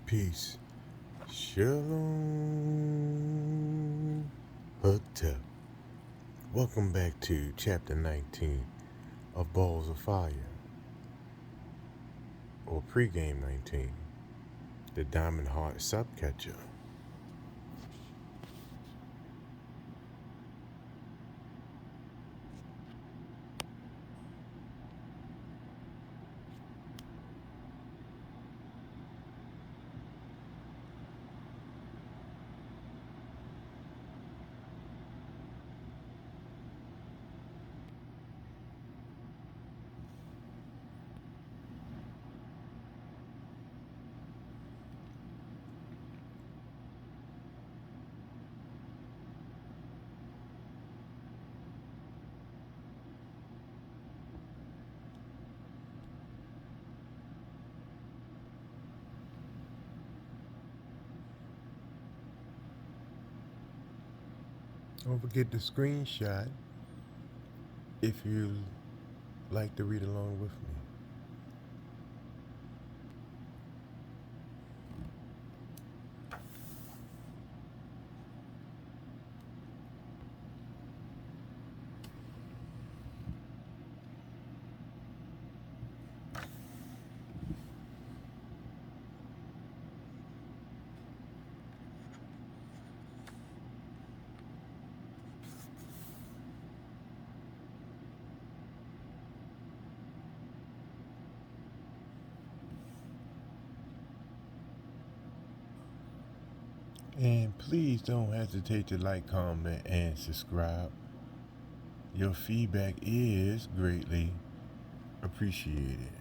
Peace. Shalom. Hooked up. Welcome back to Chapter 19 of Balls of Fire, or Pregame 19, the Diamond Heart Subcatcher. Don't forget to screenshot if you like to read along with me. And please don't hesitate to like, comment, and subscribe. Your feedback is greatly appreciated.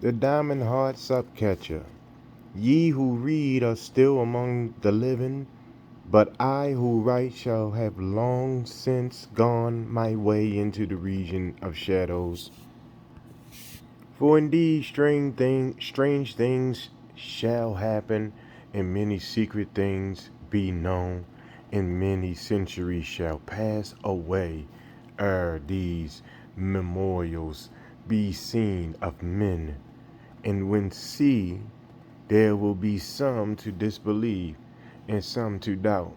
The Diamond Heart Subcatcher. Ye who read are still among the living, but I who write shall have long since gone my way into the region of shadows. For indeed strange things shall happen, and many secret things be known, and many centuries shall pass away ere these memorials be seen of men. And when see, there will be some to disbelieve, and some to doubt,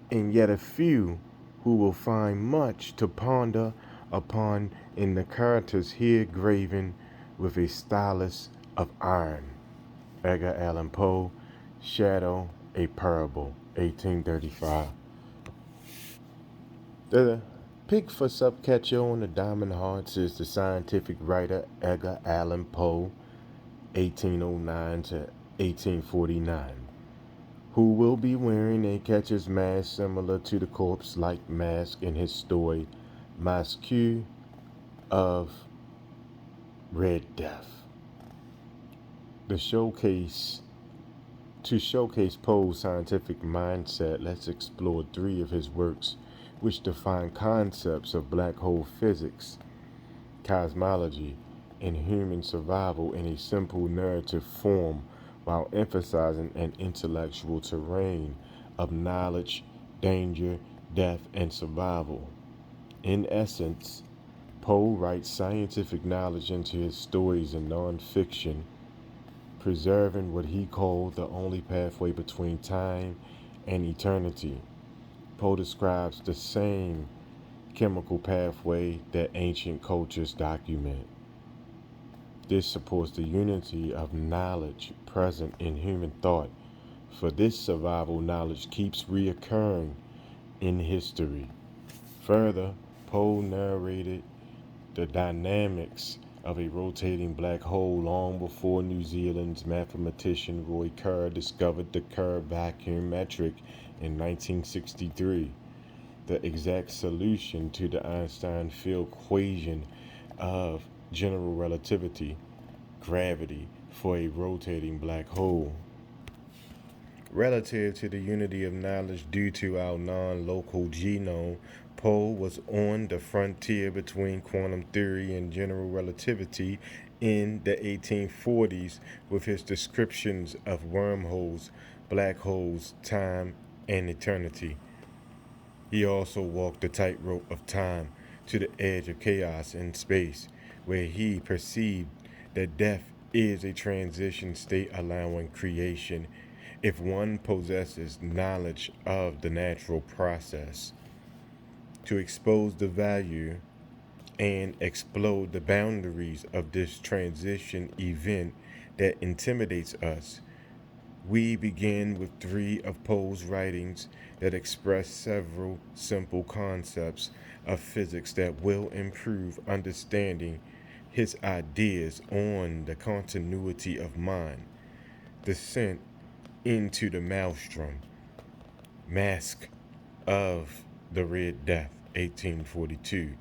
and yet a few who will find much to ponder upon in the characters here graven with a stylus of iron. Edgar Allan Poe, Shadow, a Parable, 1835. The pick for subcatcher on the Diamond Hearts is the scientific writer Edgar Allan Poe, 1809 to 1849, who will be wearing a catcher's mask similar to the corpse-like mask in his story Masque of Red Death. To showcase Poe's scientific mindset, let's explore three of his works which define concepts of black hole physics, cosmology, and human survival in a simple narrative form while emphasizing an intellectual terrain of knowledge, danger, death, and survival. In essence, Poe writes scientific knowledge into his stories in nonfiction, preserving what he called the only pathway between time and eternity. Poe describes the same chemical pathway that ancient cultures document. This supports the unity of knowledge present in human thought, for this survival knowledge keeps reoccurring in history. Further, Poe narrated the dynamics of a rotating black hole long before New Zealand's mathematician Roy Kerr discovered the Kerr vacuum metric in 1963, the exact solution to the Einstein field equation of general relativity, gravity for a rotating black hole. Relative to the unity of knowledge due to our non-local genome, Poe was on the frontier between quantum theory and general relativity in the 1840s with his descriptions of wormholes, black holes, time, and eternity. He also walked the tightrope of time to the edge of chaos in space, where he perceived that death is a transition state allowing creation if one possesses knowledge of the natural process. To expose the value and explode the boundaries of this transition event that intimidates us, we begin with three of Poe's writings that express several simple concepts of physics that will improve understanding his ideas on the continuity of mind. Descent into the Maelstrom, Mask of the Red Death, 1842,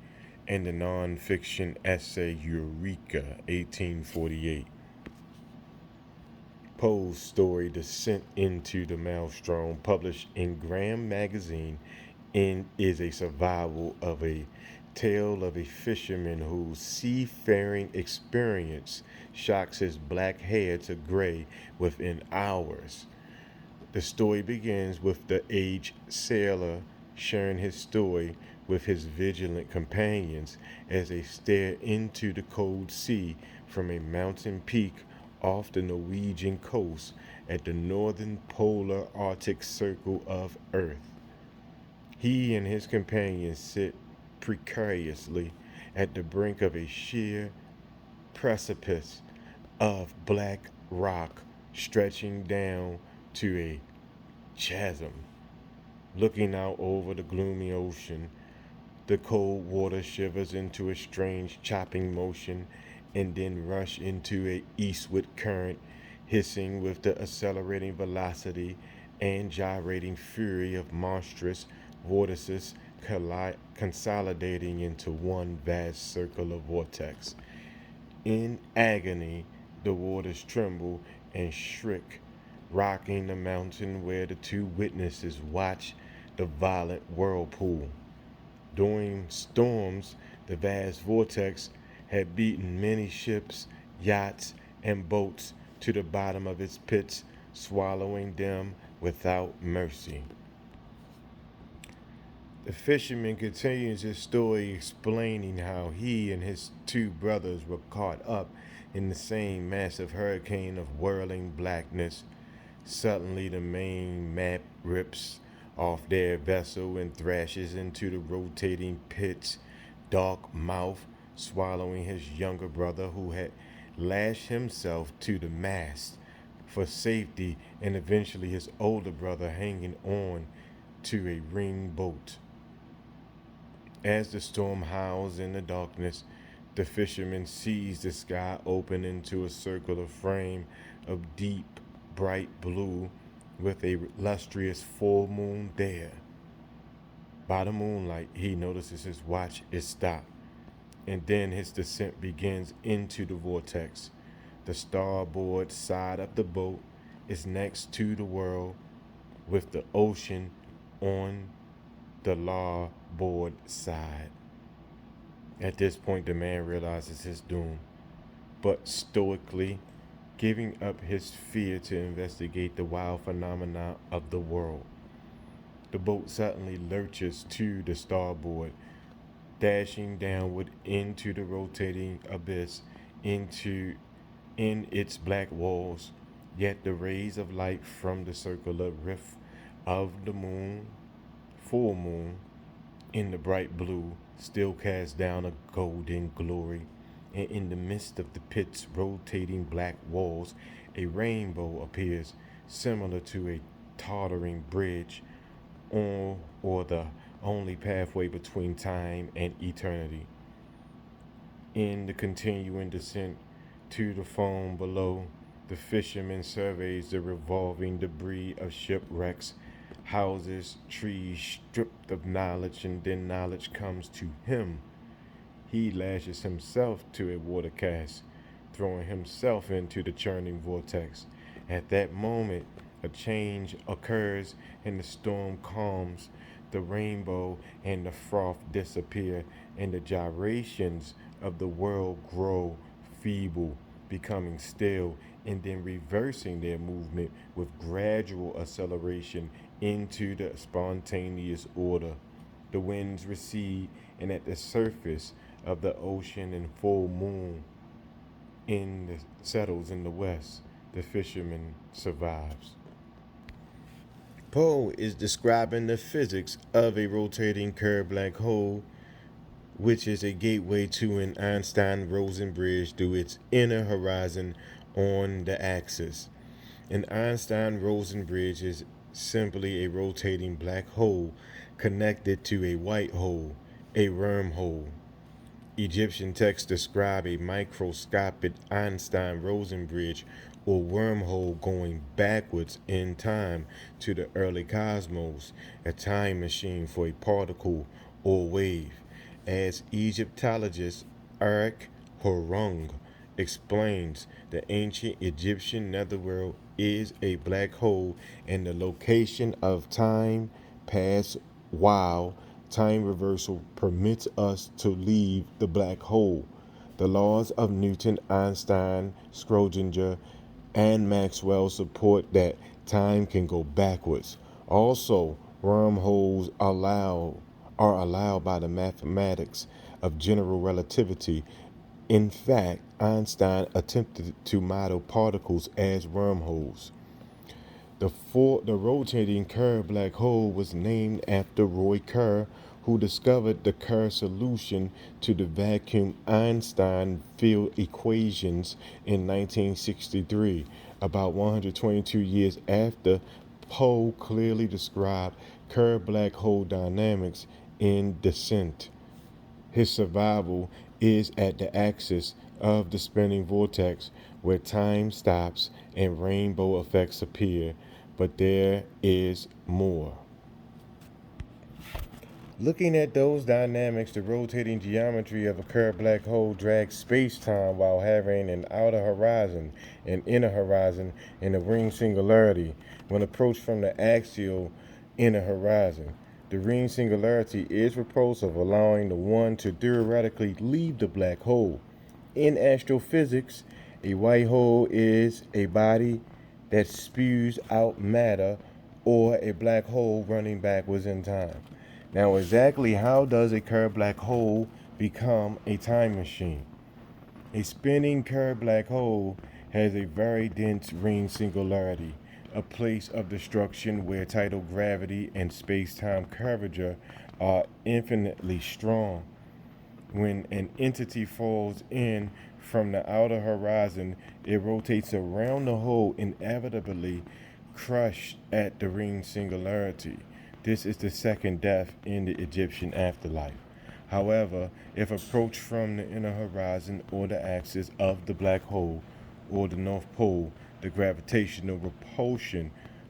and the non-fiction essay Eureka, 1848. Poe's story Descent into the Maelstrom, published in Graham magazine, is a survival of a tale of a fisherman whose seafaring experience shocks his black hair to gray within hours. The story begins with the aged sailor sharing his story with his vigilant companions as they stare into the cold sea from a mountain peak off the Norwegian coast at the northern polar Arctic circle of Earth. He and his companions sit precariously at the brink of a sheer precipice of black rock stretching down to a chasm. Looking out over the gloomy ocean, the cold water shivers into a strange chopping motion and then rush into a eastward current, hissing with the accelerating velocity and gyrating fury of monstrous vortices consolidating into one vast circular vortex. In agony, the waters tremble and shriek, rocking the mountain where the two witnesses watch the violent whirlpool. During storms, the vast vortex had beaten many ships, yachts, and boats to the bottom of its pits, swallowing them without mercy. The fisherman continues his story explaining how he and his two brothers were caught up in the same massive hurricane of whirling blackness. Suddenly, the main map rips off their vessel and thrashes into the rotating pit's dark mouth, swallowing his younger brother, who had lashed himself to the mast for safety, and eventually his older brother hanging on to a ring boat. As the storm howls in the darkness, the fisherman sees the sky open into a circular frame of deep, bright blue with a lustrous full moon there. By the moonlight, he notices his watch is stopped, and then his descent begins into the vortex. The starboard side of the boat is next to the world, with the ocean on the larboard side. At this point, the man realizes his doom, but stoically giving up his fear to investigate the wild phenomena of the world. The boat suddenly lurches to the starboard, dashing downward into the rotating abyss, into in its black walls. Yet the rays of light from the circular rift of the moon, full moon, in the bright blue, still cast down a golden glory. And in the midst of the pit's rotating black walls, a rainbow appears, similar to a tottering bridge or the only pathway between time and eternity. In the continuing descent to the foam below, the fisherman surveys the revolving debris of shipwrecks, houses, trees stripped of knowledge, and then knowledge comes to him. He lashes himself to a water cask, throwing himself into the churning vortex. At that moment, a change occurs and the storm calms. The rainbow and the froth disappear, and the gyrations of the world grow feeble, becoming still, and then reversing their movement with gradual acceleration into the spontaneous order. The winds recede, and at the surface of the ocean and full moon settles in the west, the fisherman survives. Poe is describing the physics of a rotating curved black hole, which is a gateway to an Einstein-Rosen bridge through its inner horizon on the axis. An Einstein-Rosen bridge is simply a rotating black hole connected to a white hole, a wormhole. Egyptian texts describe a microscopic Einstein-Rosen bridge or wormhole going backwards in time to the early cosmos, a time machine for a particle or wave. As Egyptologist Eric Horung explains, the ancient Egyptian netherworld is a black hole and the location of time past while time reversal permits us to leave the black hole. The laws of Newton, Einstein, Schrodinger, and Maxwell support that time can go backwards. Also, wormholes are allowed by the mathematics of general relativity. In fact, Einstein attempted to model particles as wormholes. The rotating Kerr black hole was named after Roy Kerr, who discovered the Kerr solution to the vacuum Einstein field equations in 1963, about 122 years after Poe clearly described Kerr black hole dynamics in Descent. His survival is at the axis of the spinning vortex where time stops and rainbow effects appear, but there is more. Looking at those dynamics, the rotating geometry of a curved black hole drags space-time while having an outer horizon, an inner horizon, and a ring singularity when approached from the axial inner horizon. The ring singularity is repulsive, allowing the one to theoretically leave the black hole. In astrophysics, a white hole is a body that spews out matter, or a black hole running backwards in time. Now, exactly how does a curved black hole become a time machine? A spinning curved black hole has a very dense ring singularity, a place of destruction where tidal gravity and space-time curvature are infinitely strong. When an entity falls in from the outer horizon, it rotates around the hole, inevitably crushed at the ring singularity. This is the second death in the Egyptian afterlife. However, if approached from the inner horizon or the axis of the black hole or the North Pole, the gravitational repulsion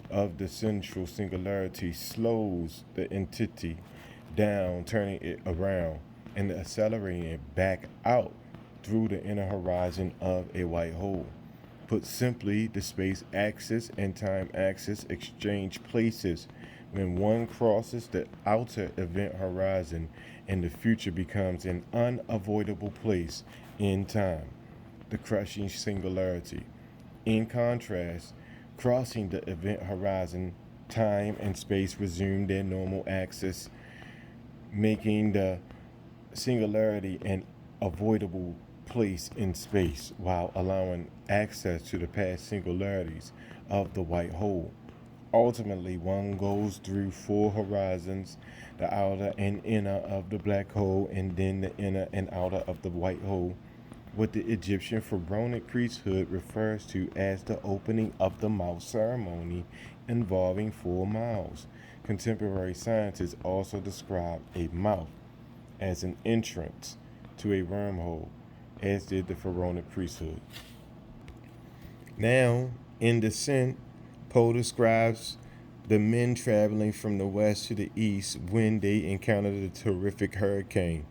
of the central singularity slows the entity down, turning it around and accelerating it back out through the inner horizon of a white hole. Put simply, the space axis and time axis exchange places when one crosses the outer event horizon and the future becomes an unavoidable place in time, the crushing singularity. In contrast, crossing the event horizon, time and space resume their normal axis, making the singularity and avoidable place in space while allowing access to the past singularities of the white hole. Ultimately, one goes through four horizons, the outer and inner of the black hole, and then the inner and outer of the white hole, what the Egyptian pharaonic priesthood refers to as the opening of the mouth ceremony involving 4 mouths. Contemporary scientists also describe a mouth as an entrance to a wormhole, as did the pharaonic priesthood. Now, in Descent, Poe describes the men traveling from the west to the east when they encountered a terrific hurricane.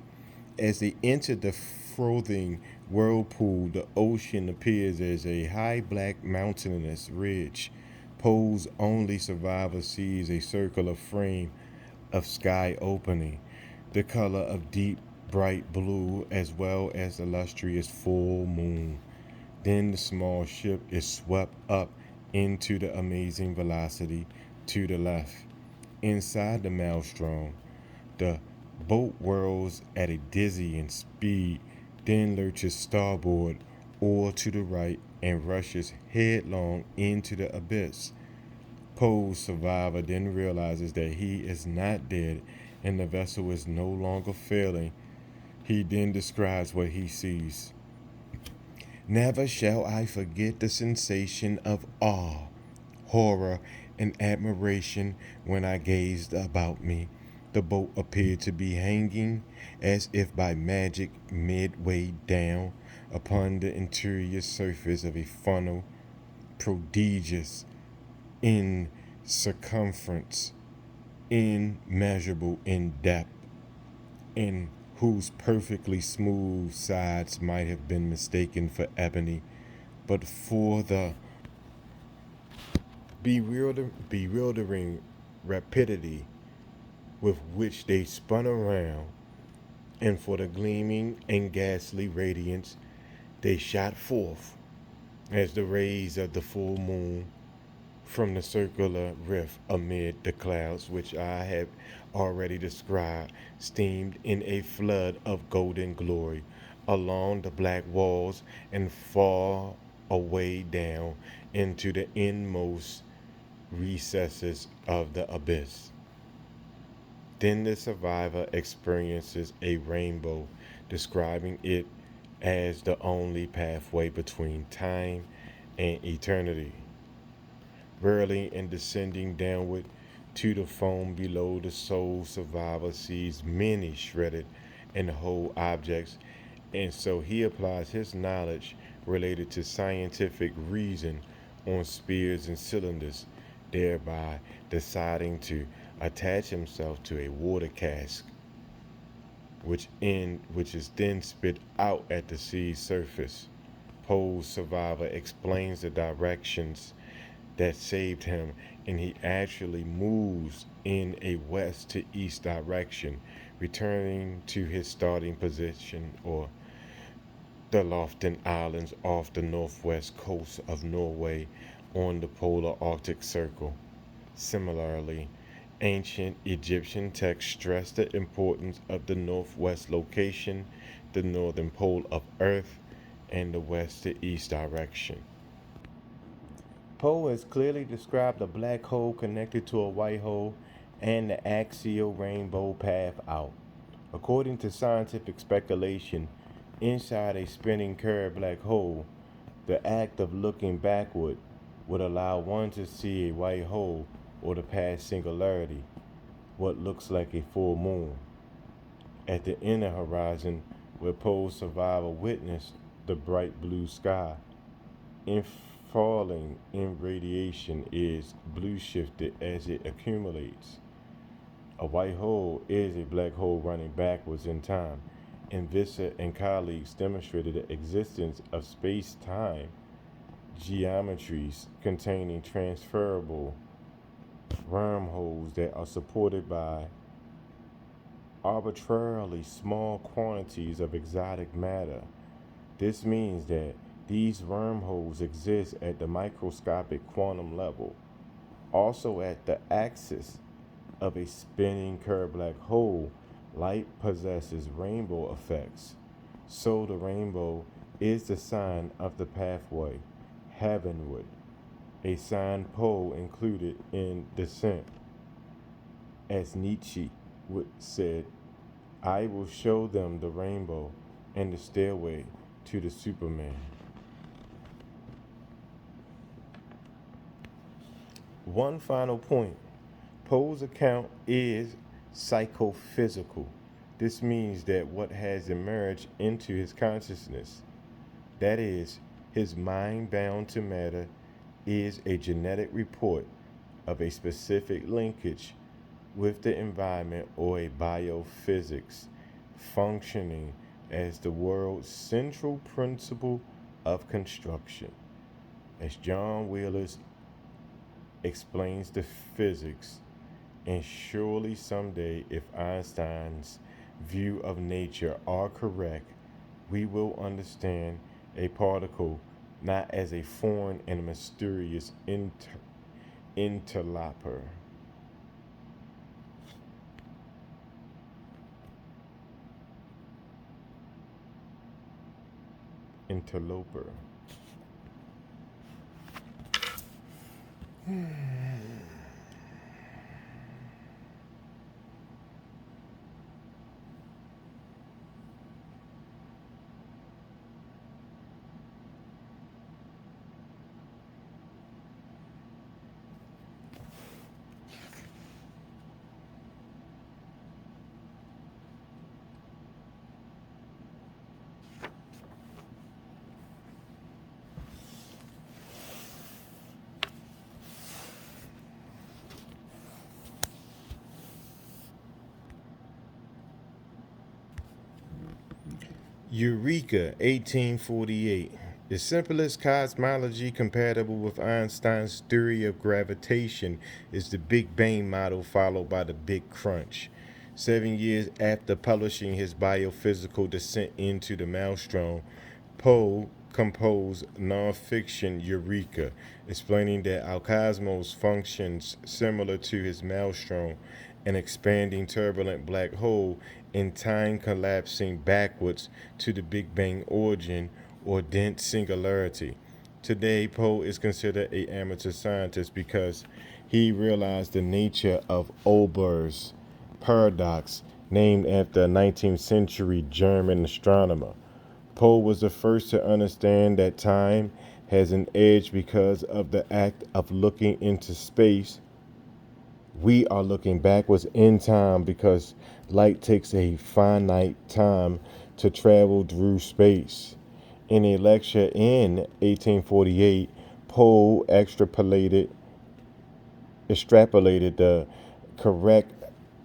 As they entered the frothing whirlpool, the ocean appears as a high black mountainous ridge. Poe's only survivor sees a circular frame of sky opening, the color of deep, bright blue, as well as the lustrous full moon. Then the small ship is swept up into the amazing velocity to the left. Inside the maelstrom, the boat whirls at a dizzying speed, then lurches starboard or to the right and rushes headlong into the abyss. Poe's survivor then realizes that he is not dead and the vessel is no longer failing. He then describes what he sees. Never shall I forget the sensation of awe, horror, and admiration when I gazed about me. The boat appeared to be hanging, as if by magic, midway down upon the interior surface of a funnel, prodigious in circumference, immeasurable in depth, and whose perfectly smooth sides might have been mistaken for ebony, but for the bewildering rapidity with which they spun around, and for the gleaming and ghastly radiance they shot forth as the rays of the full moon from the circular rift amid the clouds which I have already described, steamed in a flood of golden glory along the black walls and far away down into the inmost recesses of the abyss. Then the survivor experiences a rainbow, describing it as the only pathway between time and eternity. Rarely in descending downward to the foam below, the soul survivor sees many shredded and whole objects, and so he applies his knowledge related to scientific reason on spheres and cylinders, thereby deciding to attach himself to a water cask, which is then spit out at the sea's surface. Poe's survivor explains the directions that saved him, and he actually moves in a west to east direction, returning to his starting position or the Lofton Islands off the northwest coast of Norway on the polar Arctic Circle. Similarly, ancient Egyptian texts stress the importance of the northwest location, the northern pole of Earth, and the west to east direction. Poe has clearly described a black hole connected to a white hole and the axial rainbow path out. According to scientific speculation, inside a spinning curved black hole, the act of looking backward would allow one to see a white hole or the past singularity, what looks like a full moon. At the inner horizon, where Poe's survivor witnessed the bright blue sky, in falling in radiation is blue shifted as it accumulates. A white hole is a black hole running backwards in time, and Visser and colleagues demonstrated the existence of space-time geometries containing transferable wormholes that are supported by arbitrarily small quantities of exotic matter. This means that these wormholes exist at the microscopic quantum level, also at the axis of a spinning curved black hole. Light possesses rainbow effects, so the rainbow is the sign of the pathway heavenward, a sign Poe included in Descent. As Nietzsche would said, I will show them the rainbow and the stairway to the Superman. One final point. Poe's account is psychophysical. This means that what has emerged into his consciousness, that is, his mind bound to matter, is a genetic report of a specific linkage with the environment or a biophysics functioning as the world's central principle of construction. As John Wheeler explains the physics, and surely someday, if Einstein's view of nature are correct, we will understand a particle not as a foreign and mysterious interloper. Interloper. Eureka, 1848. The simplest cosmology compatible with Einstein's theory of gravitation is the Big Bang model, followed by the Big Crunch. 7 years after publishing his biophysical descent into the maelstrom, Poe composed nonfiction Eureka, explaining that our cosmos functions similar to his maelstrom, an expanding turbulent black hole in time collapsing backwards to the Big Bang origin or dense singularity. Today, Poe is considered an amateur scientist because he realized the nature of Olber's paradox, named after a 19th century German astronomer. Poe was the first to understand that time has an edge because of the act of looking into space. We are looking backwards in time because light takes a finite time to travel through space. In a lecture in 1848, Poe extrapolated the correct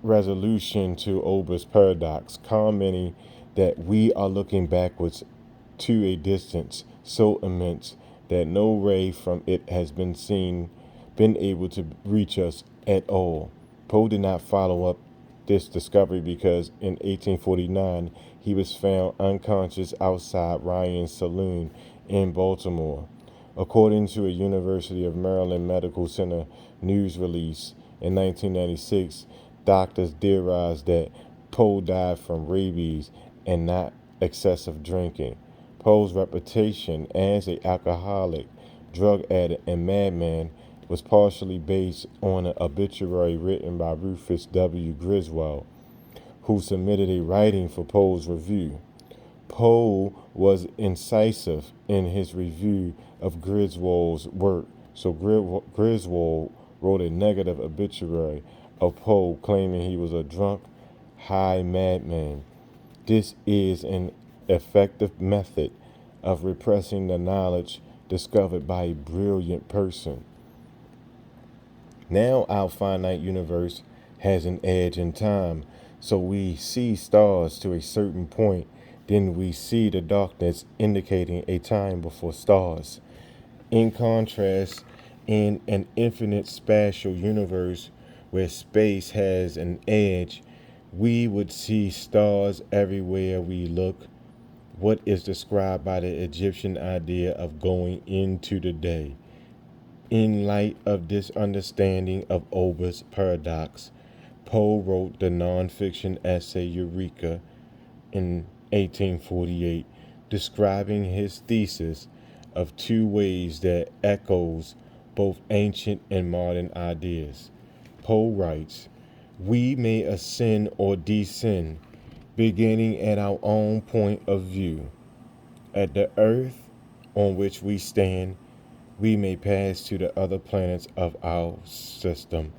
resolution to Olber's paradox, commenting that we are looking backwards to a distance so immense that no ray from it has been able to reach us at all. Poe did not follow up this discovery because in 1849 he was found unconscious outside Ryan's saloon in Baltimore. According to a University of Maryland Medical Center news release in 1996, doctors theorized that Poe died from rabies and not excessive drinking. Poe's reputation as an alcoholic, drug addict, and madman was partially based on an obituary written by Rufus W. Griswold, who submitted a writing for Poe's review. Poe was incisive in his review of Griswold's work, so Griswold wrote a negative obituary of Poe, claiming he was a drunk, high madman. This is an effective method of repressing the knowledge discovered by a brilliant person. Now our finite universe has an edge in time, so we see stars to a certain point, then we see the darkness indicating a time before stars. In contrast, in an infinite spatial universe where space has an edge, we would see stars everywhere we look, what is described by the Egyptian idea of going into the day. In light of this understanding of Olber's paradox, Poe wrote the nonfiction essay Eureka in 1848, describing his thesis of two ways that echoes both ancient and modern ideas. Poe writes, "We may ascend or descend, beginning at our own point of view. At the earth on which we stand, we may pass to the other planets of our system,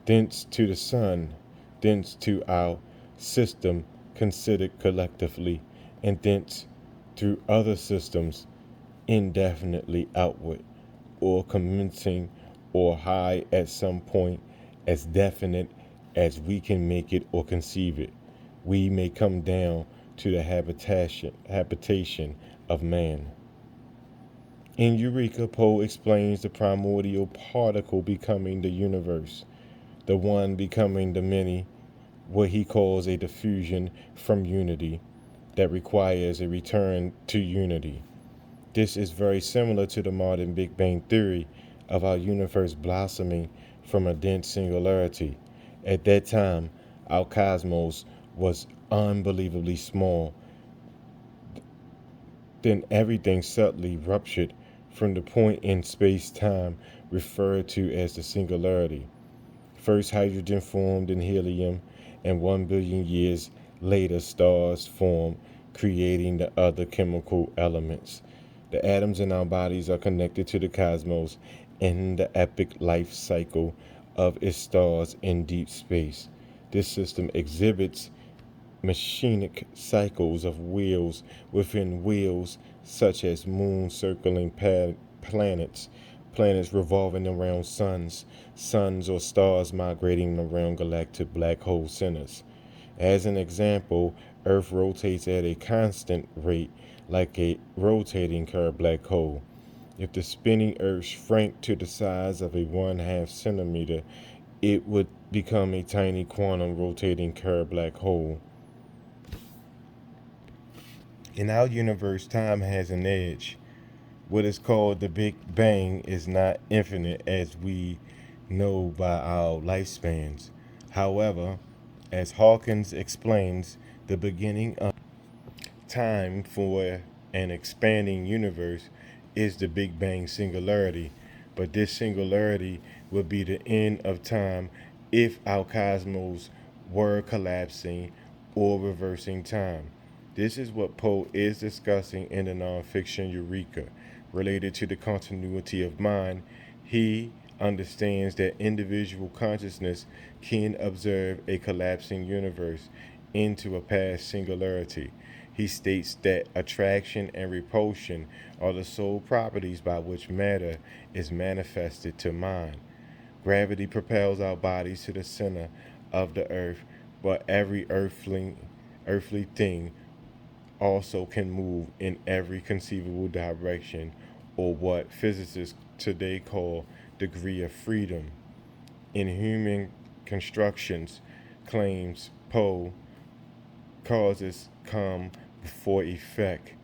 thence to the sun, thence to our system considered collectively, and thence through other systems indefinitely outward, or commencing or high at some point as definite as we can make it or conceive it. We may come down to the habitation of man." In Eureka, Poe explains the primordial particle becoming the universe, the one becoming the many, what he calls a diffusion from unity that requires a return to unity. This is very similar to the modern Big Bang theory of our universe blossoming from a dense singularity. At that time, our cosmos was unbelievably small. Then everything suddenly ruptured from the point in space time referred to as the singularity. First, hydrogen formed in helium, and 1 billion years later, stars formed, creating the other chemical elements. The atoms in our bodies are connected to the cosmos in the epic life cycle of its stars in deep space. This system exhibits machinic cycles of wheels within wheels, such as moons circling planets, planets revolving around suns, suns or stars migrating around galactic black hole centers. As an example, Earth rotates at a constant rate like a rotating curved black hole. If the spinning Earth shrank to the size of a 1/2 centimeter, it would become a tiny quantum rotating curved black hole. In our universe, time has an edge. What is called the Big Bang is not infinite as we know by our lifespans. However, as Hawkins explains, the beginning of time for an expanding universe is the Big Bang singularity, but this singularity would be the end of time if our cosmos were collapsing or reversing time. This is what Poe is discussing in the nonfiction Eureka. Related to the continuity of mind, he understands that individual consciousness can observe a collapsing universe into a past singularity. He states that attraction and repulsion are the sole properties by which matter is manifested to mind. Gravity propels our bodies to the center of the earth, but every earthly thing also can move in every conceivable direction, or what physicists today call degree of freedom. In human constructions, claims Poe, causes come before effect,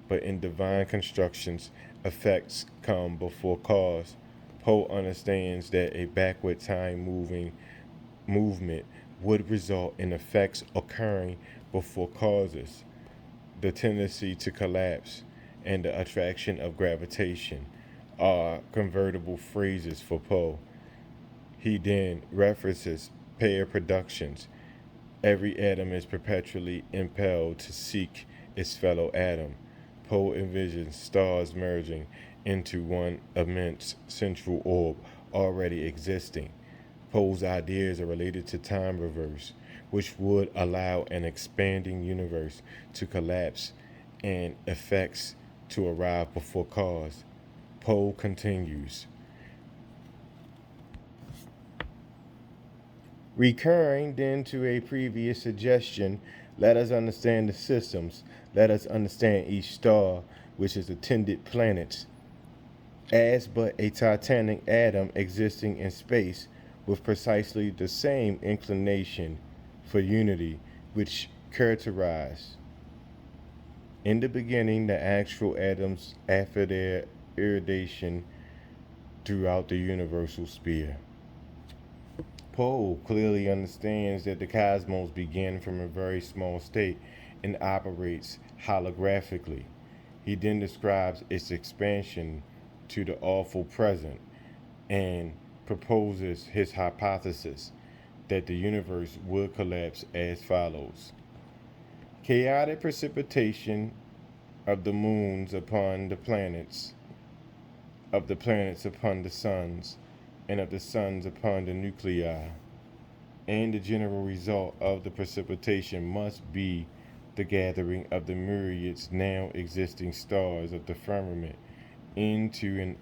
but in divine constructions, effects come before cause. Poe understands that a backward time movement would result in effects occurring before causes. The tendency to collapse and the attraction of gravitation are convertible phrases for Poe. He then references pair productions. Every atom is perpetually impelled to seek its fellow atom. Poe envisions stars merging into one immense central orb already existing. Poe's ideas are related to time reverse, which would allow an expanding universe to collapse and effects to arrive before cause. Poe continues. Recurring then to a previous suggestion, let us understand the systems. Let us understand each star, which is attended planets, as but a titanic atom existing in space with precisely the same inclination for unity which characterized in the beginning the actual atoms after their irradiation throughout the universal sphere. Poe clearly understands that the cosmos began from a very small state and operates holographically. He then describes its expansion to the awful present and proposes his hypothesis that the universe would collapse as follows: chaotic precipitation of the moons upon the planets, of the planets upon the suns, and of the suns upon the nuclei. And the general result of the precipitation must be the gathering of the myriads now existing stars of the firmament into an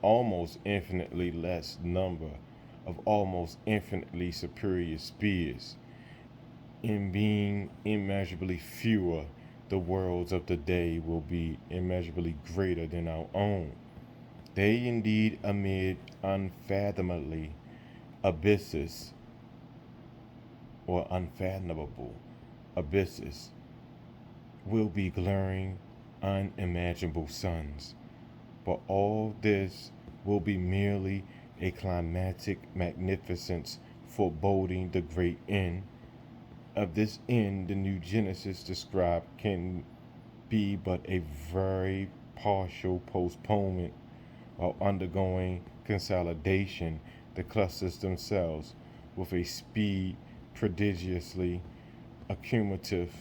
almost infinitely less number of almost infinitely superior spheres. In being immeasurably fewer, the worlds of the day will be immeasurably greater than our own. They indeed amid unfathomably abysses or unfathomable abysses will be glaring, unimaginable suns. But all this will be merely a climatic magnificence foreboding the great end. Of this end, the new Genesis described can be but a very partial postponement while undergoing consolidation. The clusters themselves, with a speed prodigiously accumulative,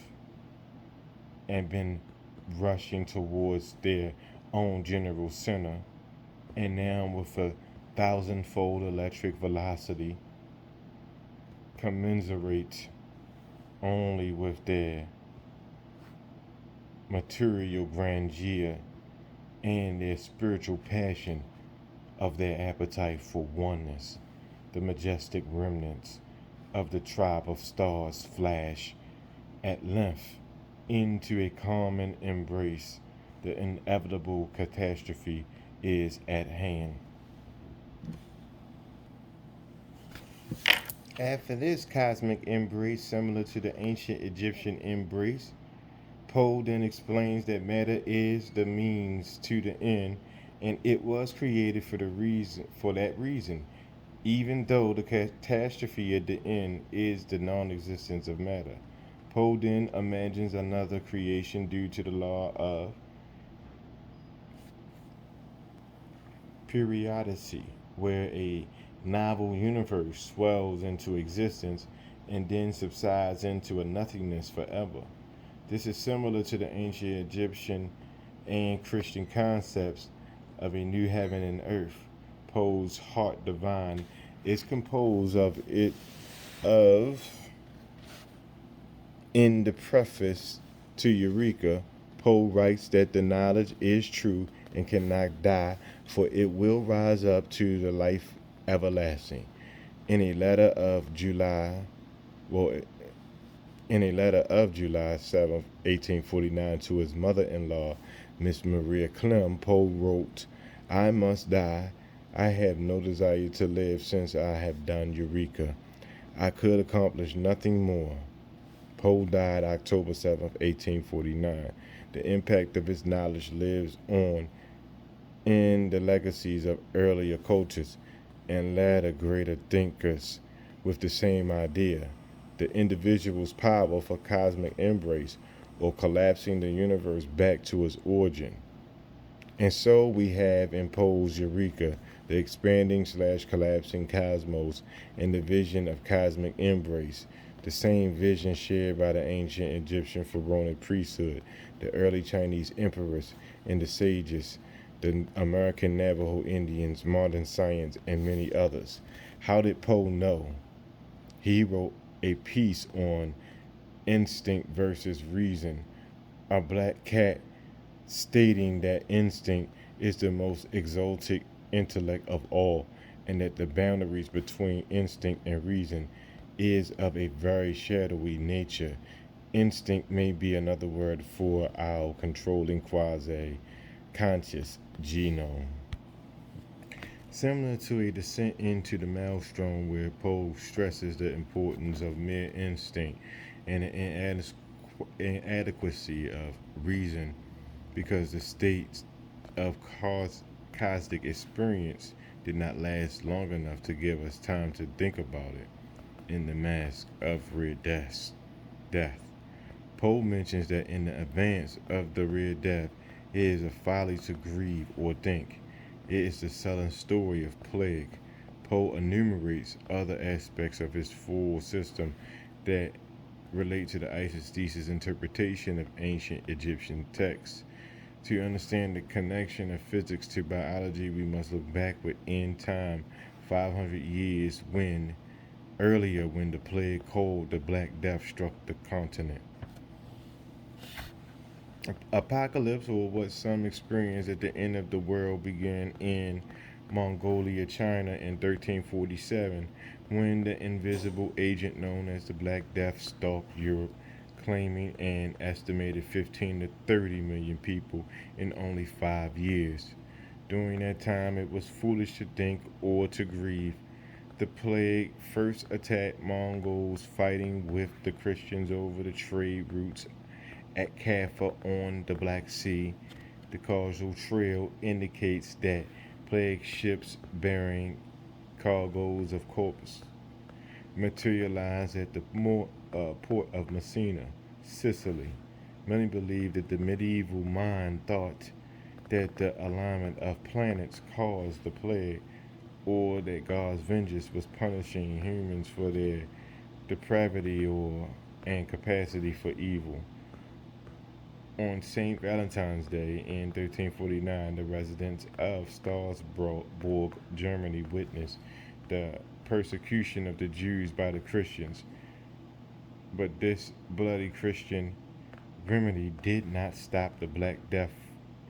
and been rushing towards their own general center, and now with a thousandfold electric velocity, commensurate only with their material grandeur and their spiritual passion of their appetite for oneness. The majestic remnants of the tribe of stars flash at length into a common embrace. The inevitable catastrophe is at hand. After this cosmic embrace, similar to the ancient Egyptian embrace, Poe then explains that matter is the means to the end, and it was created for that reason, even though the catastrophe at the end is the non-existence of matter. Poe then imagines another creation due to the law of periodicity, where a novel universe swells into existence and then subsides into a nothingness forever. This is similar to the ancient Egyptian and Christian concepts of a new heaven and earth. Poe's Heart Divine is composed of in the preface to Eureka, Poe writes that the knowledge is true and cannot die, for it will rise up to the life everlasting. In a letter of July, well, in a letter of July 7, 1849, to his mother-in-law, Miss Maria Clem, Poe wrote, "I must die. I have no desire to live since I have done Eureka. I could accomplish nothing more." Poe died October 7, 1849. The impact of his knowledge lives on in the legacies of earlier cultures and later greater thinkers with the same idea. The individual's power for cosmic embrace or collapsing the universe back to its origin. And so we have in Poe's Eureka the expanding/collapsing cosmos and the vision of cosmic embrace, the same vision shared by the ancient Egyptian pharaonic priesthood, the early Chinese emperors, and the sages, the American Navajo Indians, modern science, and many others. How did Poe know? He wrote a piece on instinct versus reason, a black cat, stating that instinct is the most exalted intellect of all, and that the boundaries between instinct and reason is of a very shadowy nature. Instinct may be another word for our controlling quasi conscious genome. Similar to a descent into the maelstrom, where Poe stresses the importance of mere instinct and the inadequacy of reason, because the states of cosmic experience did not last long enough to give us time to think about it. In the Mask of Red Death, Poe mentions that in the advance of the Red Death, it is a folly to grieve or think. It is the sullen story of plague. Poe enumerates other aspects of his full system that relate to the isosthesis interpretation of ancient Egyptian texts. To understand the connection of physics to biology, we must look backward in time 500 years when the plague called the Black Death struck the continent. Apocalypse, or what some experience at the end of the world, began in Mongolia, China in 1347, when the invisible agent known as the Black Death stalked Europe, claiming an estimated 15 to 30 million people in only 5 years. During that time, it was foolish to think or to grieve. The plague first attacked Mongols fighting with the Christians over the trade routes at Kaffa on the Black Sea. The causal trail indicates that plague ships bearing cargoes of corpus materialized at the port of Messina, Sicily. Many believe that the medieval mind thought that the alignment of planets caused the plague, or that God's vengeance was punishing humans for their depravity and capacity for evil. On St. Valentine's Day in 1349, the residents of Strasbourg, Germany, witnessed the persecution of the Jews by the Christians. But this bloody Christian remedy did not stop the Black Death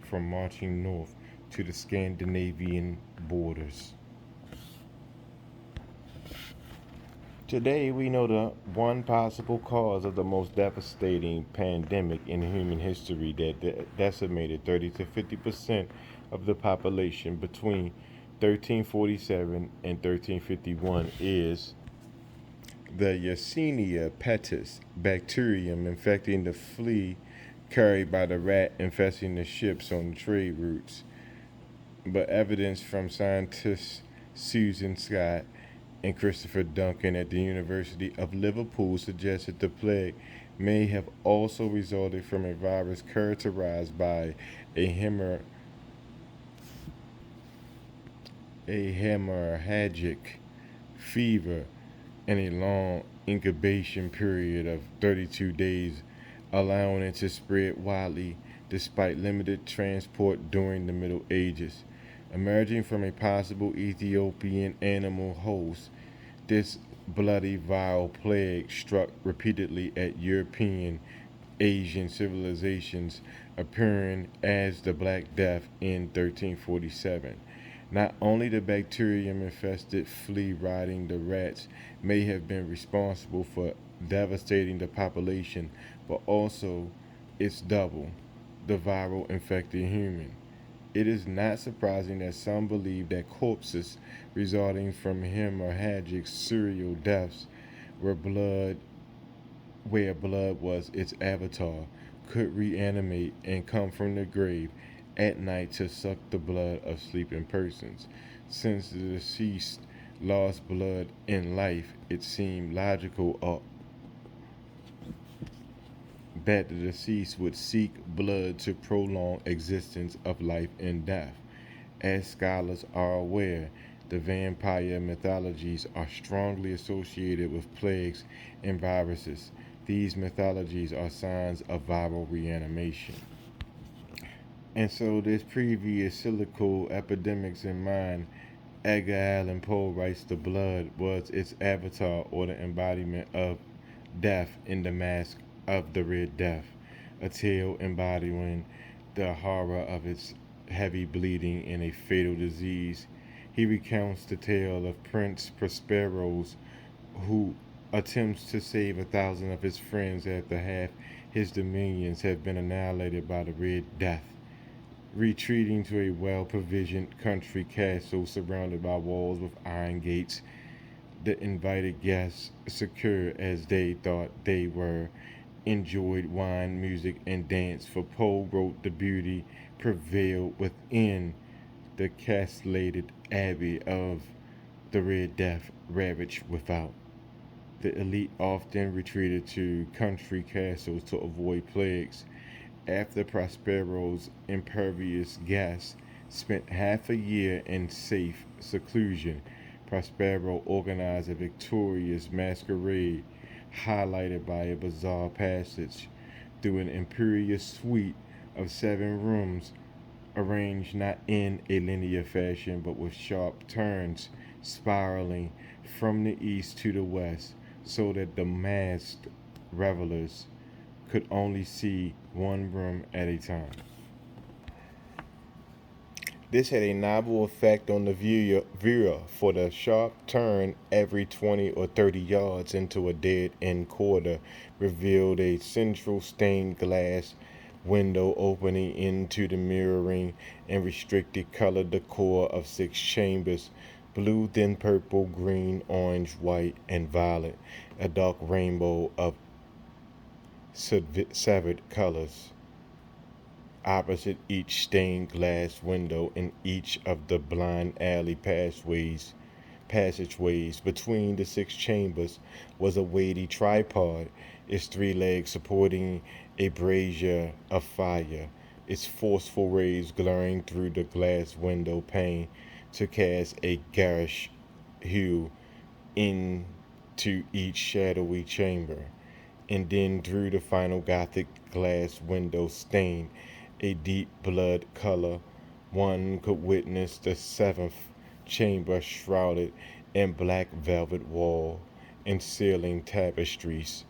from marching north to the Scandinavian borders. Today, we know the one possible cause of the most devastating pandemic in human history that decimated 30 to 50% of the population between 1347 and 1351 is the Yersinia pestis bacterium infecting the flea carried by the rat infesting the ships on the trade routes. But evidence from scientists Susan Scott and Christopher Duncan at the University of Liverpool suggests that the plague may have also resulted from a virus characterized by a hemorrhagic fever and a long incubation period of 32 days, allowing it to spread widely despite limited transport during the Middle Ages. Emerging from a possible Ethiopian animal host, this bloody viral plague struck repeatedly at European, Asian civilizations, appearing as the Black Death in 1347. Not only the bacterium-infested flea riding the rats may have been responsible for devastating the population, but also its double, the viral infected human. It is not surprising that some believe that corpses resulting from hemorrhagic serial deaths where blood was its avatar, could reanimate and come from the grave at night to suck the blood of sleeping persons. Since the deceased lost blood in life, it seemed logical that the deceased would seek blood to prolong existence of life and death. As scholars are aware, the vampire mythologies are strongly associated with plagues and viruses. These mythologies are signs of viral reanimation. And so, this previous silico epidemics in mind, Edgar Allan Poe writes the blood was its avatar or the embodiment of death in the Mask of the Red Death, a tale embodying the horror of its heavy bleeding and a fatal disease. He recounts the tale of Prince Prospero's, who attempts to save 1,000 of his friends after half his dominions have been annihilated by the Red Death. Retreating to a well-provisioned country castle surrounded by walls with iron gates, the invited guests, secure as they thought they were, enjoyed wine, music, and dance, for Poe wrote the beauty prevailed within the castellated abbey of the Red Death ravaged without. The elite often retreated to country castles to avoid plagues. After Prospero's impervious guests spent half a year in safe seclusion, Prospero organized a victorious masquerade highlighted by a bizarre passage through an imperious suite of 7 rooms arranged not in a linear fashion but with sharp turns spiraling from the east to the west so that the masked revelers could only see one room at a time. This had a novel effect on the viewer, for the sharp turn every 20 or 30 yards into a dead end corridor revealed a central stained glass window opening into the mirroring and restricted color decor of 6 chambers: blue, then purple, green, orange, white, and violet, a dark rainbow of severed colors. Opposite each stained glass window in each of the blind alley passageways between the 6 chambers was a weighty tripod, its 3 legs supporting a brazier of fire, its forceful rays glaring through the glass window pane to cast a garish hue into each shadowy chamber. And then through the final Gothic glass window stained a deep blood color, one could witness the 7th chamber shrouded in black velvet wall and ceiling tapestries.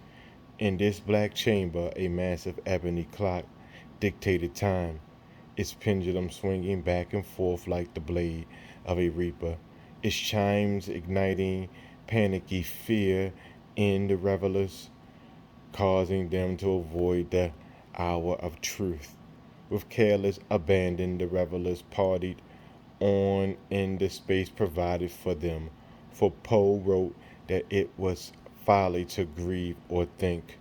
In this black chamber, a massive ebony clock dictated time, its pendulum swinging back and forth like the blade of a reaper, its chimes igniting panicky fear in the revelers, causing them to avoid the hour of truth. With careless abandon, the revelers partied on in the space provided for them, for Poe wrote that it was folly to grieve or think.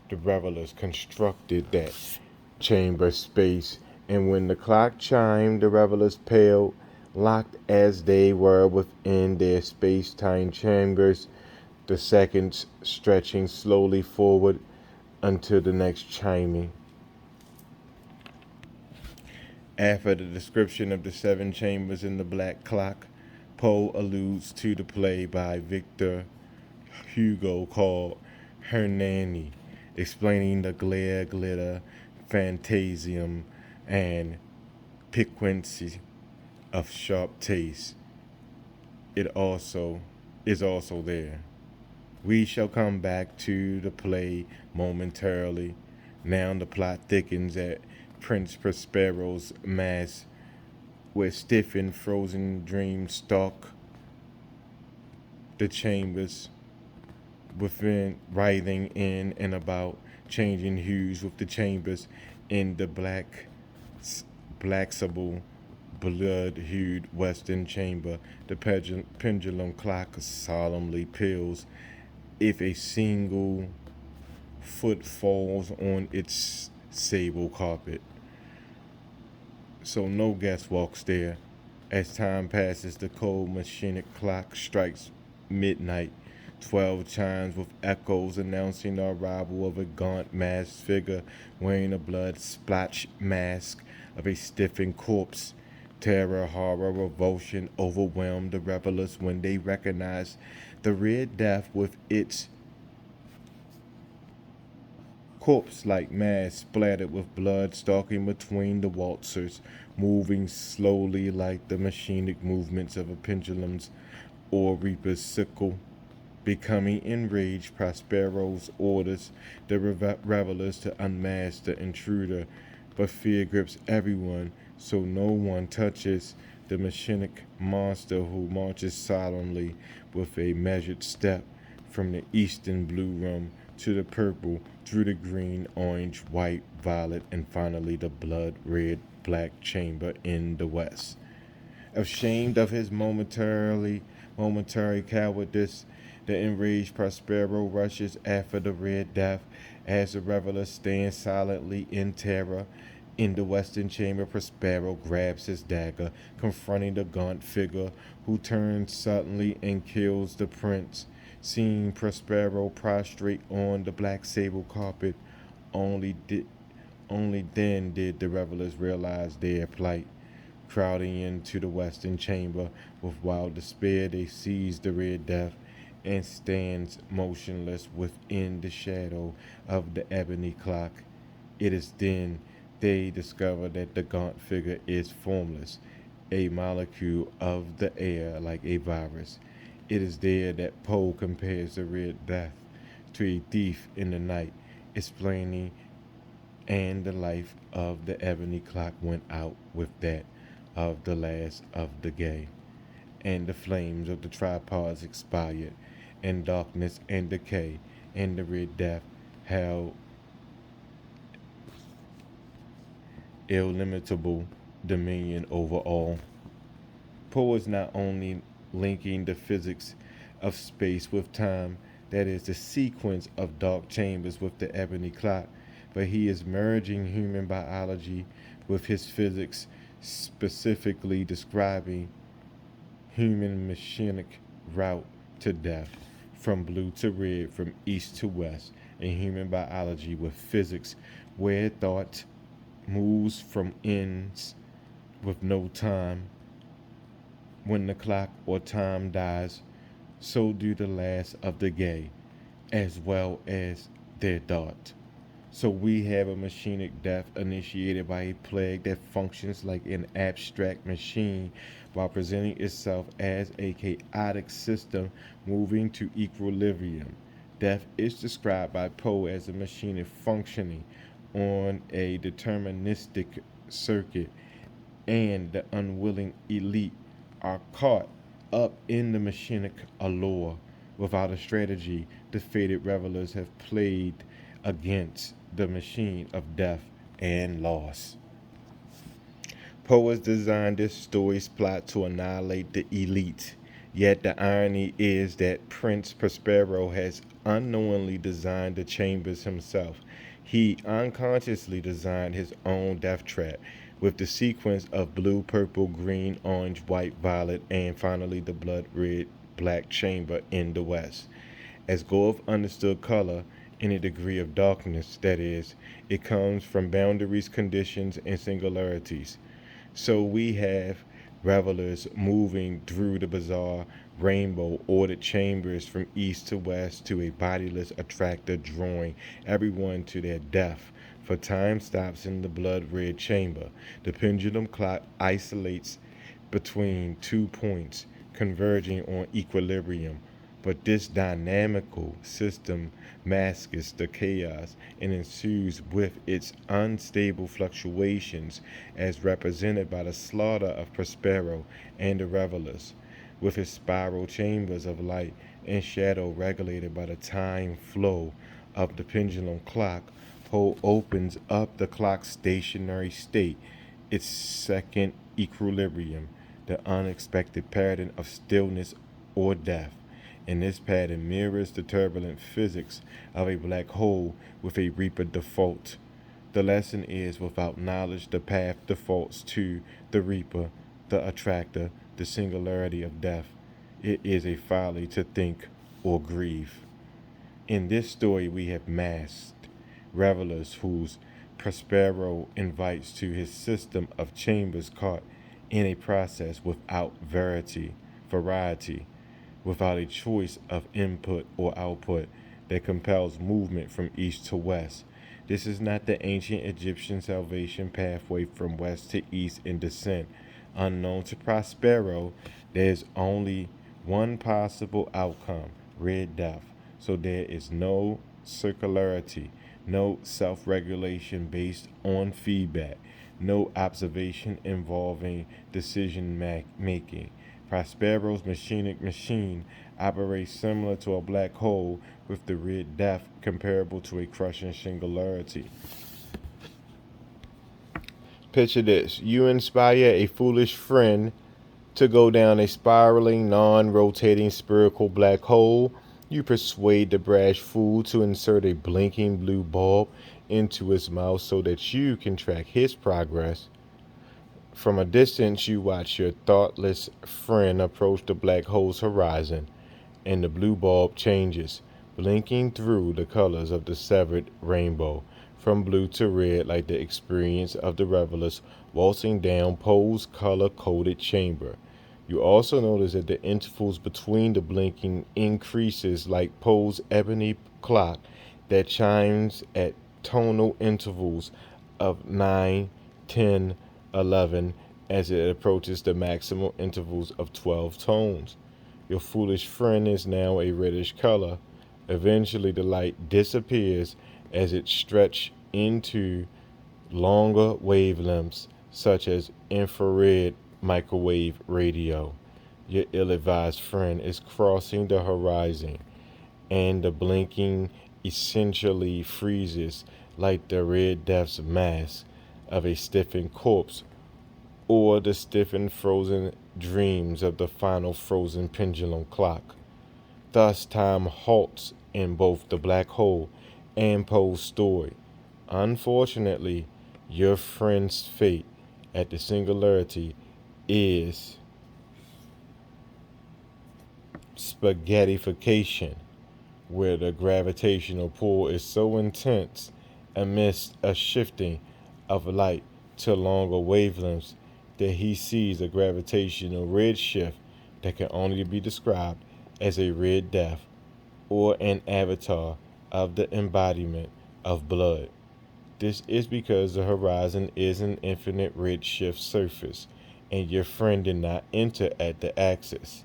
The revelers constructed that chamber space, and when the clock chimed, the revelers paled, locked as they were within their space time chambers, the seconds stretching slowly forward until the next chiming. After the description of the 7 chambers in the black clock, Poe alludes to the play by Victor Hugo called Hernani, explaining the glare, glitter, phantasm, and piquancy of sharp taste. It also is also there. We shall come back to the play momentarily. Now the plot thickens at Prince Prospero's mass, where stiffened frozen dreams stalk the chambers within, writhing in and about, changing hues with the chambers in the blacksable, blood-hued western chamber. The pendulum clock solemnly peals if a single foot falls on its sable carpet. So no guest walks there. As time passes, the cold machinic clock strikes midnight. 12 chimes with echoes announcing the arrival of a gaunt masked figure wearing a blood-splotched mask of a stiffened corpse. Terror, horror, revulsion overwhelmed the revelers when they recognized the Red Death with its corpse-like mass splattered with blood, stalking between the waltzers, moving slowly like the machinic movements of a pendulum's or reaper's sickle. Becoming enraged, Prospero's orders the revelers to unmask the intruder, but fear grips everyone, so no one touches the machinic monster, who marches solemnly with a measured step from the eastern blue room to the purple, through the green, orange, white, violet, and finally the blood red black chamber in the west. Ashamed of his momentary cowardice, the enraged Prospero rushes after the Red Death as the revelers stand silently in terror. In the western chamber, Prospero grabs his dagger, confronting the gaunt figure who turns suddenly and kills the prince. Seeing Prospero prostrate on the black sable carpet, only did only then did the revelers realize their plight. Crowding into the western chamber with wild despair, they seize the Red Death and stands motionless within the shadow of the ebony clock. It is then they discover that the gaunt figure is formless, a molecule of the air like a virus. It is there that Poe compares the Red Death to a thief in the night, explaining, and the life of the ebony clock went out with that of the last of the gay, and the flames of the tripods expired, and darkness and decay, and the Red Death held illimitable dominion over all. Poe is not only linking the physics of space with time, that is, the sequence of dark chambers with the ebony clock, but he is merging human biology with his physics, specifically describing human machinic route to death, from blue to red, from east to west, and human biology with physics, where thought moves from ends with no time. When the clock or time dies, so do the last of the gay, as well as their thought. So we have a machinic death initiated by a plague that functions like an abstract machine while presenting itself as a chaotic system moving to equilibrium. Death is described by Poe as a machine functioning on a deterministic circuit, and the unwilling elite are caught up in the machinic allure. Without a strategy, the fated revelers have played against the machine of death and loss. Poe has designed this story's plot to annihilate the elite. Yet the irony is that Prince Prospero has unknowingly designed the chambers himself. He unconsciously designed his own death trap, with the sequence of blue, purple, green, orange, white, violet, and finally the blood red black chamber in the west. As Goethe understood color in a degree of darkness, that is, it comes from boundaries, conditions, and singularities. So we have revelers moving through the bizarre rainbow ordered chambers from east to west to a bodiless attractor drawing everyone to their death. For time stops in the blood red chamber. The pendulum clock isolates between 2 points, converging on equilibrium. But this dynamical system masks the chaos and ensues with its unstable fluctuations as represented by the slaughter of Prospero and the revelers, with its spiral chambers of light and shadow regulated by the time flow of the pendulum clock. Poe opens up the clock's stationary state, its second equilibrium, the unexpected pattern of stillness or death. And this pattern mirrors the turbulent physics of a black hole with a reaper default. The lesson is without knowledge, the path defaults to the reaper, the attractor, the singularity of death. It is a folly to think or grieve. In this story, we have masked revelers whose Prospero invites to his system of chambers caught in a process without variety, without a choice of input or output that compels movement from east to west. This is not the ancient Egyptian salvation pathway from west to east in descent. Unknown to Prospero, there is only one possible outcome, red death. So there is no circularity, no self-regulation based on feedback, no observation involving decision making. Prospero's machinic machine operates similar to a black hole, with the red death comparable to a crushing singularity. Picture this: you inspire a foolish friend to go down a spiraling, non rotating spherical black hole You persuade the brash fool to insert a blinking blue bulb into his mouth so that you can track his progress. From a distance, you watch your thoughtless friend approach the black hole's horizon, and the blue bulb changes, blinking through the colors of the severed rainbow, from blue to red, like the experience of the revelers waltzing down Poe's color-coded chamber. You also notice that the intervals between the blinking increases like Poe's ebony clock that chimes at tonal intervals of 9, 10, 11 as it approaches the maximal intervals of 12 tones. Your foolish friend is now a reddish color. Eventually, the light disappears as it stretches into longer wavelengths, such as infrared microwave radio. Your ill advised friend is crossing the horizon, and the blinking essentially freezes like the red death's mask of a stiffened corpse, or the stiffened frozen dreams of the final frozen pendulum clock. Thus, time halts in both the black hole and Poe's story. Unfortunately, your friend's fate at the singularity is spaghettification, where the gravitational pull is so intense amidst a shifting of light to longer wavelengths that he sees a gravitational redshift that can only be described as a red death or an avatar of the embodiment of blood. This is because the horizon is an infinite redshift surface, and your friend did not enter at the axis.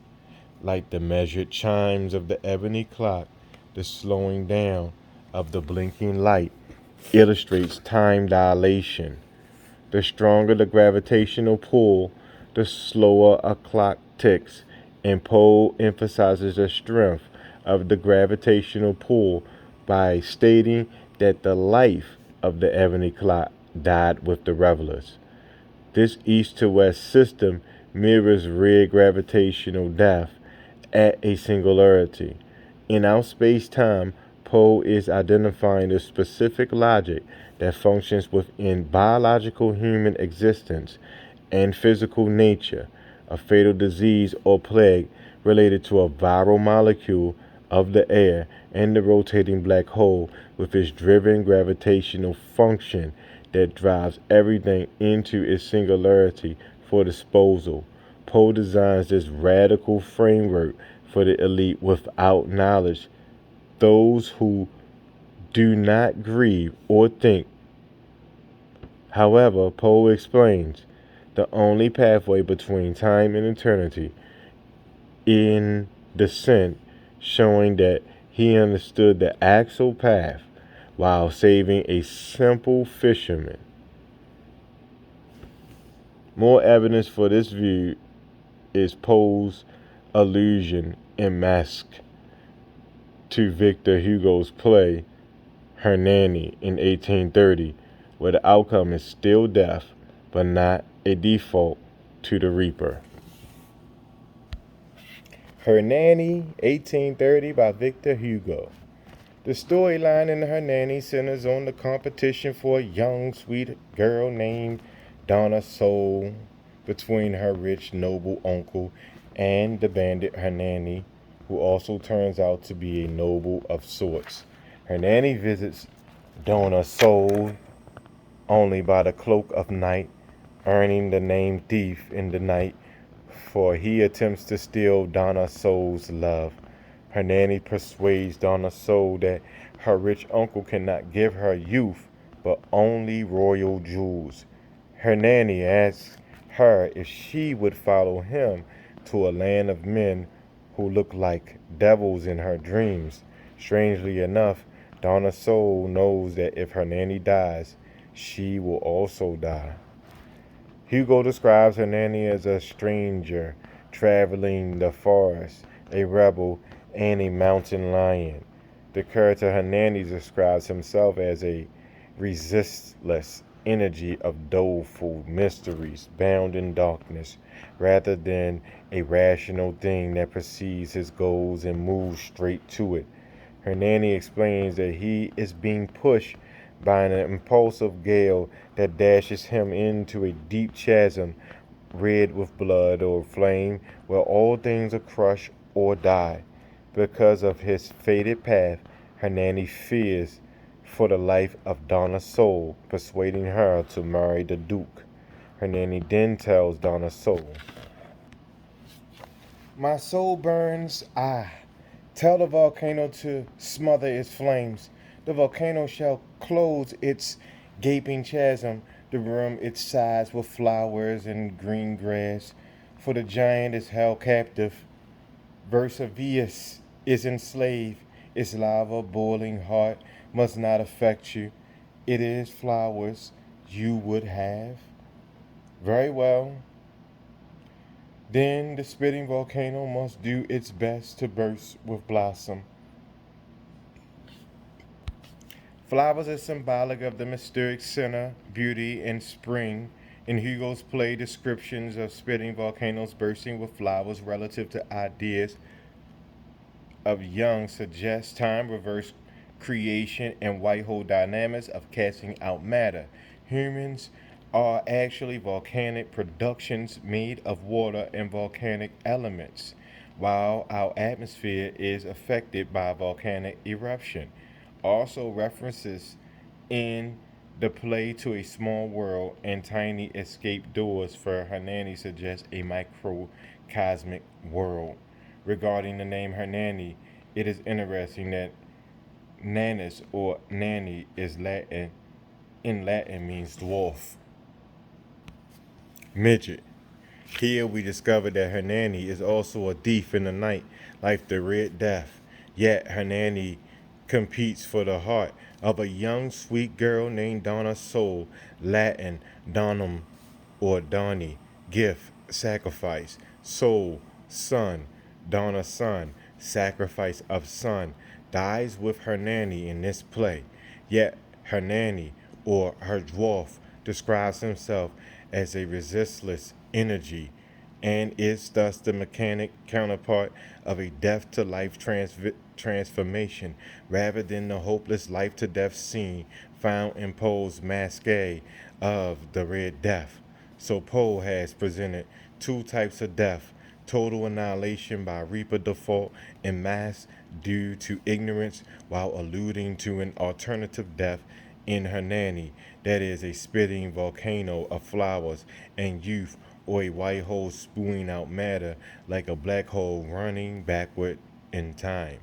Like the measured chimes of the ebony clock, the slowing down of the blinking light illustrates time dilation. The stronger the gravitational pull, the slower a clock ticks, and Poe emphasizes the strength of the gravitational pull by stating that the life of the ebony clock died with the revelers. This east to west system mirrors red gravitational death at a singularity. In our space time, Poe is identifying the specific logic that functions within biological human existence and physical nature, a fatal disease or plague related to a viral molecule of the air and the rotating black hole with its driven gravitational function that drives everything into its singularity for disposal. Poe designs this radical framework for the elite without knowledge, those who do not grieve or think. However, Poe explains the only pathway between time and eternity in Descent, showing that he understood the actual path while saving a simple fisherman. More evidence for this view is Poe's allusion in Masque to Victor Hugo's play Hernani in 1830, where the outcome is still death, but not a default to the reaper. Hernani, 1830 by Victor Hugo. The storyline in Hernani centers on the competition for a young, sweet girl named Donna Soul between her rich, noble uncle and the bandit Hernani, who also turns out to be a noble of sorts. Hernani visits Donna Soul only by the cloak of night, earning the name Thief in the night, for he attempts to steal Donna Soul's love. Hernani persuades Donna Soul that her rich uncle cannot give her youth, but only royal jewels. Hernani asks her if she would follow him to a land of men who look like devils in her dreams. Strangely enough, Donna Soul knows that if Hernani dies, she will also die. Hugo describes Hernani as a stranger traveling the forest, a rebel, and a mountain lion. The character Hernani describes himself as a resistless energy of doleful mysteries bound in darkness, rather than a rational thing that perceives his goals and moves straight to it. Hernani explains that he is being pushed by an impulsive gale that dashes him into a deep chasm red with blood or flame, where all things are crushed or die. Because of his fated path, Hernani fears for the life of Donna's soul, persuading her to marry the Duke. Hernani then tells Donna's soul, "My soul burns, tell the volcano to smother its flames. The volcano shall close its gaping chasm, the room its sides with flowers and green grass. For the giant is held captive. Vesuvius is enslaved. Its lava boiling heart must not affect you. It is flowers you would have. Very well. Then the spitting volcano must do its best to burst with blossom. Flowers are symbolic of the mysteric center, beauty, and spring. In Hugo's play, descriptions of spitting volcanoes bursting with flowers relative to ideas of Young suggest time reverse creation and white hole dynamics of casting out matter. Humans are actually volcanic productions made of water and volcanic elements, while our atmosphere is affected by volcanic eruption. Also, references in the play to a small world and tiny escape doors for Hernani suggest a microcosmic world. Regarding the name Hernani, it is interesting that Nanus or Nanny is Latin. In Latin means dwarf, midget. Here we discover that Hernani is also a thief in the night, like the Red Death. Yet Hernani competes for the heart of a young sweet girl named Donna Soul, Latin Donum or Donny, gift, sacrifice, soul, son, Donna son, sacrifice of son, dies with Hernani in this play. Yet Hernani, or her dwarf, describes himself as a resistless energy and is thus the mechanic counterpart of a death to life transformation rather than the hopeless life to death scene found in Poe's Masquerade of the Red Death. So Poe has presented two types of death: total annihilation by Reaper default and mass due to ignorance, while alluding to an alternative death in Hernani, that is, a spitting volcano of flowers and youth, or a white hole spewing out matter like a black hole running backward in time.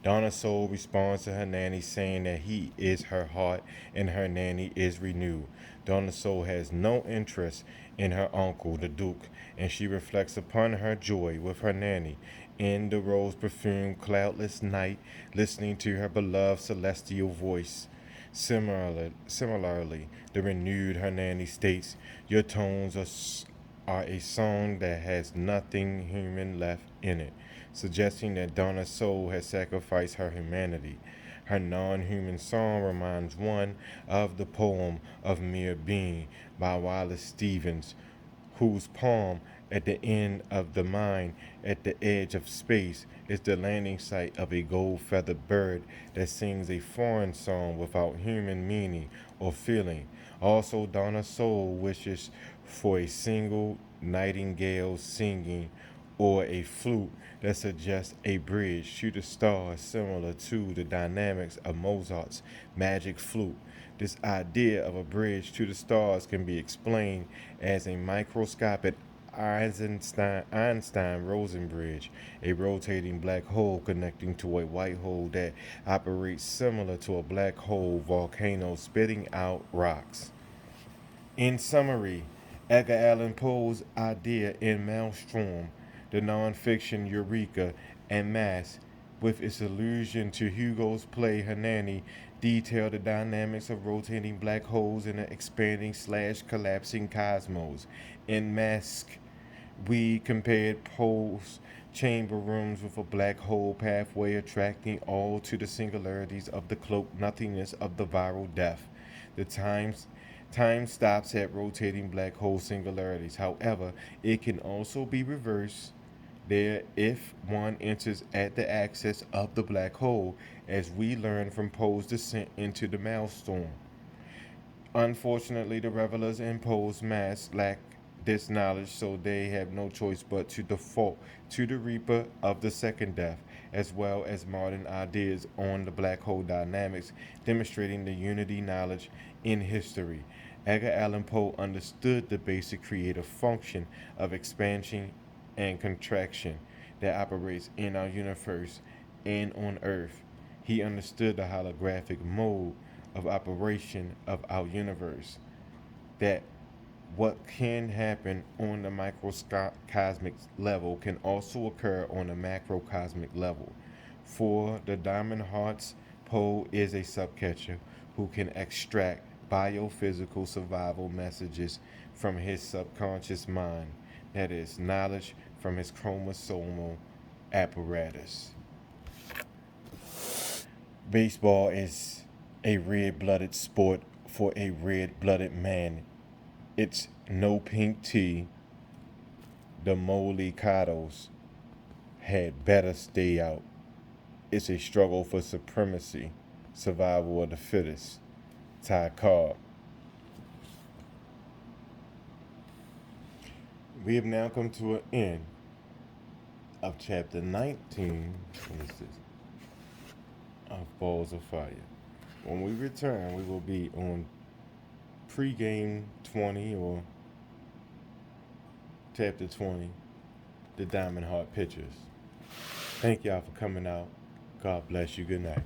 Donna's soul responds to Hernani saying that he is her heart and Hernani is renewed. Donna's soul has no interest in her uncle, the Duke, and she reflects upon her joy with Hernani in the rose perfumed cloudless night, listening to her beloved celestial voice. Similarly, the renewed Hernani states, "Your tones are a song that has nothing human left in it," suggesting that Donna's soul has sacrificed her humanity. Her non human song reminds one of the poem of Mere Being by Wallace Stevens, whose poem, At the End of the Mind, at the Edge of Space, is the landing site of a gold feathered bird that sings a foreign song without human meaning or feeling. Also, Donna's soul wishes for a single nightingale singing or a flute that suggests a bridge to the stars similar to the dynamics of Mozart's Magic Flute. This idea of a bridge to the stars can be explained as a microscopic Einstein-Rosen bridge, a rotating black hole connecting to a white hole that operates similar to a black hole volcano spitting out rocks. In summary, Edgar Allan Poe's idea in Maelstrom, the nonfiction Eureka, and Mass, with its allusion to Hugo's play Hernani, detail the dynamics of rotating black holes in an expanding slash collapsing cosmos. In Mask, we compared Poe's chamber rooms with a black hole pathway attracting all to the singularities of the cloaked nothingness of the viral death. The times Time stops at rotating black hole singularities. However, it can also be reversed there if one enters at the axis of the black hole, as we learned from Poe's descent into the maelstrom. Unfortunately, the revelers in Poe's mass lack this knowledge, so they have no choice but to default to the Reaper of the Second Death, as well as modern ideas on the black hole dynamics, demonstrating the unity knowledge in history. Edgar Allan Poe understood the basic creative function of expansion and contraction that operates in our universe and on Earth. He understood the holographic mode of operation of our universe, that what can happen on the microcosmic level can also occur on the macrocosmic level. For the Diamond Hearts, Poe is a subcatcher who can extract biophysical survival messages from his subconscious mind, that is, knowledge from his chromosomal apparatus. Baseball is a red blooded sport for a red blooded man. It's no pink tea. The mollicados had better stay out. It's a struggle for supremacy, survival of the fittest. Ty Cobb. We have now come to an end of chapter 19 of Balls of Fire. When we return, we will be on pregame 20 or chapter 20, the Diamond Heart Pictures. Thank y'all for coming out. God bless you. Good night.